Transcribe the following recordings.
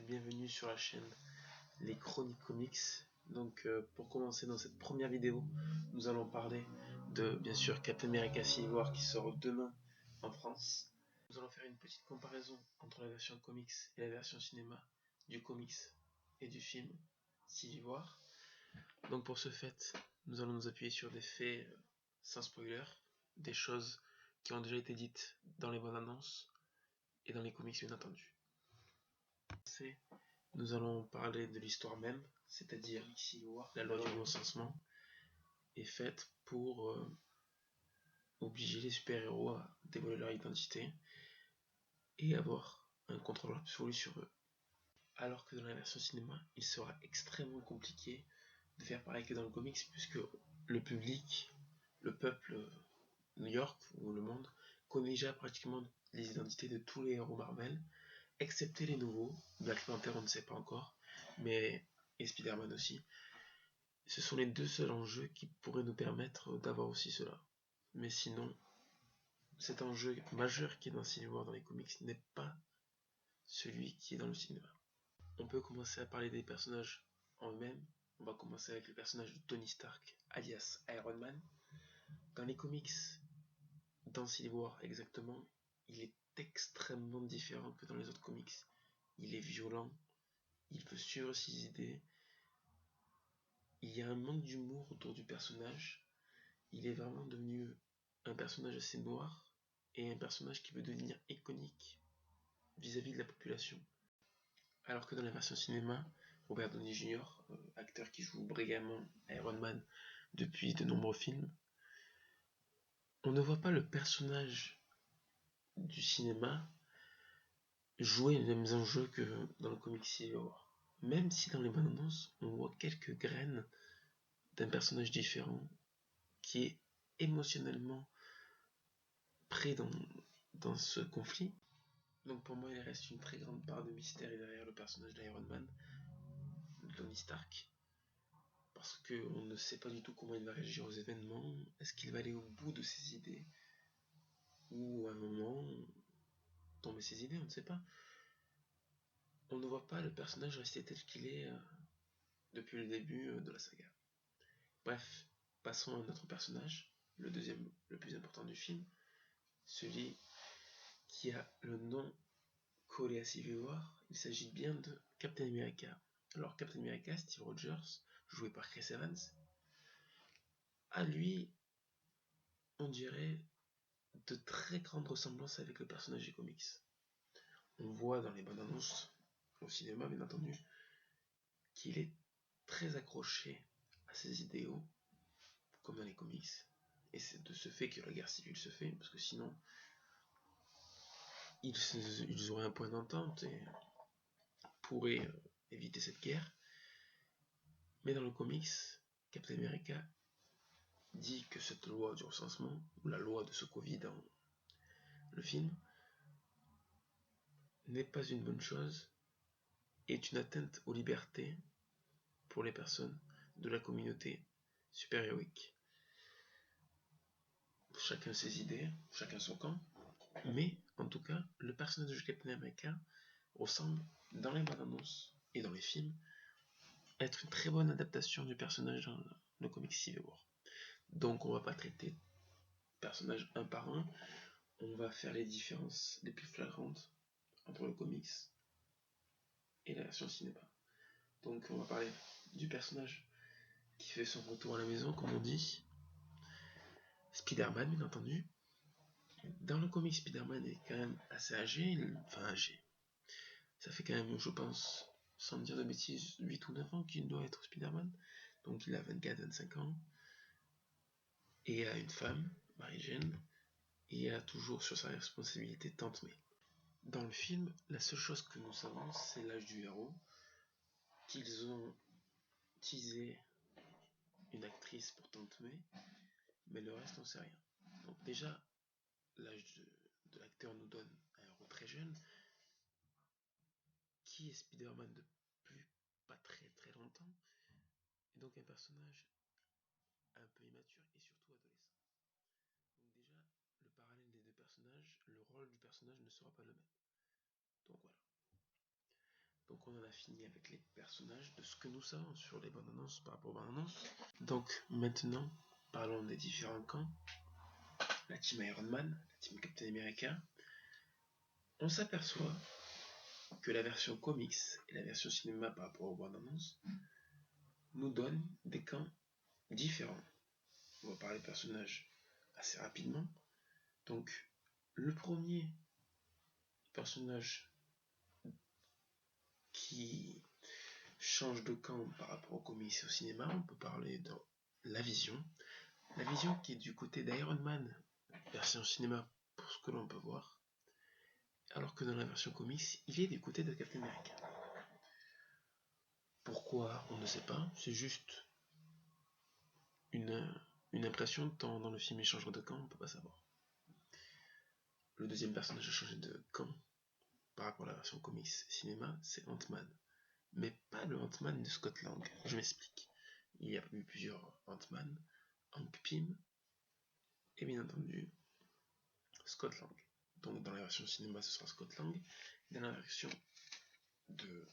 bienvenue sur la chaîne Les Chroniques Comics. Donc pour commencer dans cette première vidéo, nous allons parler de bien sûr Captain America Civil War qui sort demain en France. Nous allons faire une petite comparaison entre la version comics et la version cinéma du comics et du film Civil War. Donc pour ce fait, nous allons nous appuyer sur des faits sans spoiler, des choses qui ont déjà été dites dans les bandes annonces et dans les comics bien entendu. Nous allons parler de l'histoire même, c'est-à-dire ici la loi du recensement est faite pour obliger les super-héros à dévoiler leur identité et avoir un contrôle absolu sur eux. Alors que dans la version cinéma, il sera extrêmement compliqué de faire pareil que dans le comics, puisque le public, le peuple, New York ou le monde, connaît déjà pratiquement les identités de tous les héros Marvel, excepté les nouveaux. Black Panther on ne sait pas encore, mais et Spider-Man aussi. Ce sont les deux seuls enjeux qui pourraient nous permettre d'avoir aussi cela. Mais sinon, cet enjeu majeur qui est dans Civil War dans les comics n'est pas celui qui est dans le cinéma. On peut commencer à parler des personnages en eux-mêmes. On va commencer avec le personnage de Tony Stark, alias Iron Man. Dans les comics, dans Civil War exactement, il est extrêmement différent que dans les autres comics. Il est violent, il veut suivre ses idées. Il y a un manque d'humour autour du personnage. Il est vraiment devenu un personnage assez noir et un personnage qui veut devenir iconique vis-à-vis de la population. Alors que dans la version cinéma, Robert Downey Jr., acteur qui joue brillamment Iron Man depuis de nombreux films, on ne voit pas le personnage du cinéma jouer les mêmes enjeux que dans le comic Civil War. Même si dans les bandes annonces, on voit quelques graines d'un personnage différent qui est émotionnellement pris dans ce conflit. Donc pour moi, il reste une très grande part de mystère derrière le personnage d'Iron Man, de Tony Stark, parce qu'on ne sait pas du tout comment il va réagir aux événements. Est-ce qu'il va aller au bout de ses idées, ou à un moment tomber ses idées, on ne sait pas. On ne voit pas le personnage rester tel qu'il est depuis le début de la saga. Bref, passons à notre personnage, le deuxième, le plus important du film, celui qui a le nom collé à Civil War. Il s'agit bien de Captain America. Alors Captain America, Steve Rogers, joué par Chris Evans, à lui, on dirait de très grandes ressemblances avec le personnage des comics. On voit dans les bandes annonces, au cinéma bien entendu, qu'il est très accroché à ses idéaux, comme dans les comics. Et c'est de ce fait que la guerre civile se fait, parce que sinon, ils auraient un point d'entente et pourraient éviter cette guerre. Mais dans le comics, Captain America dit que cette loi du recensement, ou la loi de Sokovie dans le film, n'est pas une bonne chose, est une atteinte aux libertés pour les personnes de la communauté super-héroïque. Chacun ses idées, chacun son camp, mais en tout cas, le personnage de Captain America ressemble dans les bandes annonces et dans les films à être une très bonne adaptation du personnage dans le comic Civil War. Donc on va pas traiter personnage un par un, on va faire les différences les plus flagrantes entre le comics et la version cinéma. Donc on va parler du personnage qui fait son retour à la maison, comme on dit, Spider-Man bien entendu. Dans le comic, Spider-Man est quand même assez âgé, ça fait quand même, je pense, sans me dire de bêtises, 8 ou 9 ans qu'il doit être Spider-Man, donc il a 24-25 ans, et a une femme, Mary-Jane, et a toujours sur sa responsabilité Tante May. Dans le film, la seule chose que nous savons, c'est l'âge du héros, qu'ils ont teasé une actrice pour Tante May, mais le reste on sait rien. Donc déjà, l'âge de l'acteur nous donne un héros très jeune, qui est Spider-Man depuis pas très très longtemps, et donc un personnage un peu immature et surtout adolescent. Donc déjà, le parallèle des deux personnages, le rôle du personnage ne sera pas le même. Donc voilà. Donc on en a fini avec les personnages, de ce que nous savons sur les bandes annonces par rapport aux bandes annonces. Donc maintenant, parlons des différents camps. La team Iron Man, la team Captain America. On s'aperçoit que la version comics et la version cinéma par rapport aux bandes annonces nous donnent des camps différents. On va parler des personnages assez rapidement. Donc le premier personnage qui change de camp par rapport aux comics et au cinéma, on peut parler de la Vision. La Vision qui est du côté d'Iron Man, version cinéma pour ce que l'on peut voir, alors que dans la version comics, il est du côté de Captain America. Pourquoi? On ne sait pas, c'est juste une impression, tant dans le film il change de camp, on ne peut pas savoir. Le deuxième personnage a changé de camp par rapport à la version comics cinéma, c'est Ant-Man. Mais pas le Ant-Man de Scott Lang, je m'explique. Il y a eu plusieurs Ant-Man, Hank Pym, et bien entendu, Scott Lang. Donc dans la version cinéma, ce sera Scott Lang. Dans la version de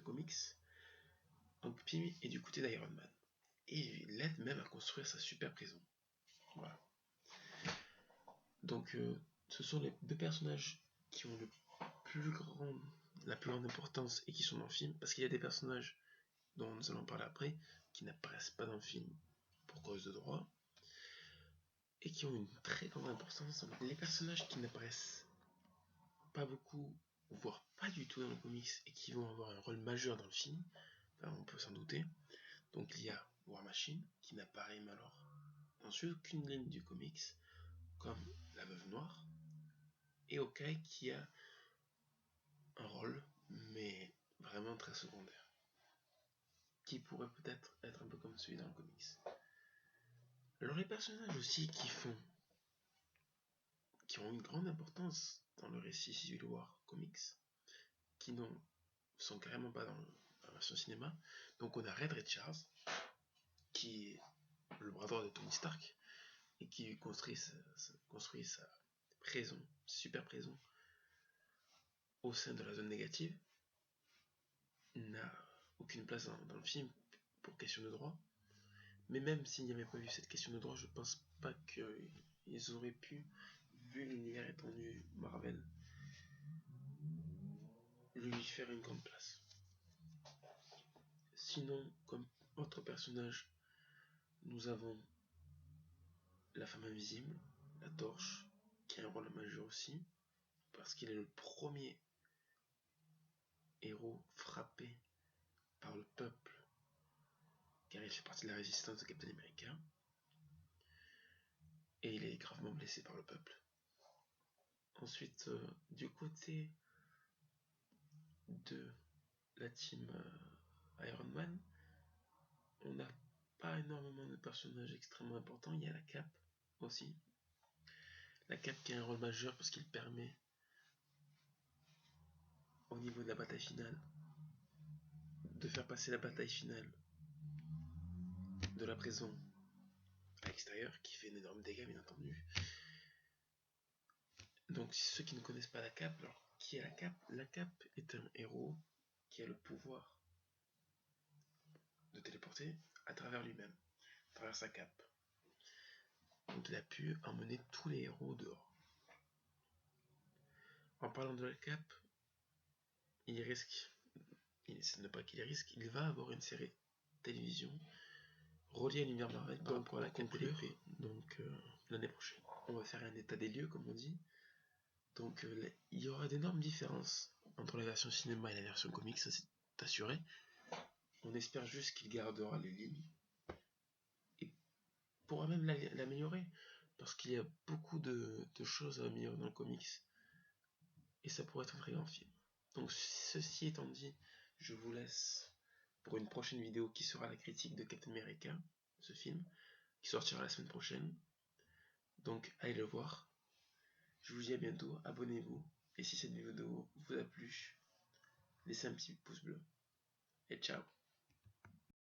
comics, Hank Pym est du côté d'Iron Man. Et il l'aide même à construire sa super prison. Voilà. Donc ce sont les deux personnages qui ont la plus grande importance et qui sont dans le film, parce qu'il y a des personnages dont nous allons parler après, qui n'apparaissent pas dans le film pour cause de droit, et qui ont une très grande importance. Les personnages qui n'apparaissent pas beaucoup, voire pas du tout dans le comics, et qui vont avoir un rôle majeur dans le film, enfin, on peut s'en douter. Donc il y a War Machine, qui n'apparaît alors dans aucune ligne du comics, comme la Veuve Noire, et Hawkeye qui a un rôle, mais vraiment très secondaire, qui pourrait peut-être être un peu comme celui dans le comics. Alors les personnages aussi qui ont une grande importance dans le récit Civil War comics, qui sont carrément pas dans la version cinéma. Donc on a Red Richards, qui est le bras droit de Tony Stark, et qui construit sa prison, super prison, au sein de la zone négative. Il n'a aucune place dans le film pour question de droit. Mais même s'il n'y avait pas eu cette question de droit, je pense pas qu'ils auraient pu, vu l'univers étendu Marvel, lui faire une grande place. Sinon, comme autre personnage, nous avons la femme invisible, la Torche, qui a un rôle majeur aussi, parce qu'il est le premier héros frappé par le peuple, car il fait partie de la résistance de Captain America, et il est gravement blessé par le peuple. Ensuite, du côté de la team Iron Man, on n'a pas énormément de personnages extrêmement importants. Il y a la Cape aussi. La Cape qui a un rôle majeur parce qu'il permet, au niveau de la bataille finale, de faire passer la bataille finale de la prison à l'extérieur, qui fait d'énormes dégâts bien entendu. Donc ceux qui ne connaissent pas la Cape, alors qui est la Cape? La Cape est un héros qui a le pouvoir de téléporter à travers lui-même, à travers sa cape. Donc il a pu emmener tous les héros dehors. En parlant de la Cape, il va avoir une série télévision reliée à l'univers Marvel par rapport à la Cape de l'épée, donc l'année prochaine. On va faire un état des lieux comme on dit. Donc il y aura d'énormes différences entre la version cinéma et la version comics, ça c'est assuré. On espère juste qu'il gardera les lignes et pourra même l'améliorer, parce qu'il y a beaucoup de choses à améliorer dans le comics et ça pourrait être un très grand film. Donc ceci étant dit, je vous laisse pour une prochaine vidéo qui sera la critique de Captain America, ce film, qui sortira la semaine prochaine. Donc allez le voir. Je vous dis à bientôt, abonnez-vous, et si cette vidéo vous a plu, laissez un petit pouce bleu. Et ciao.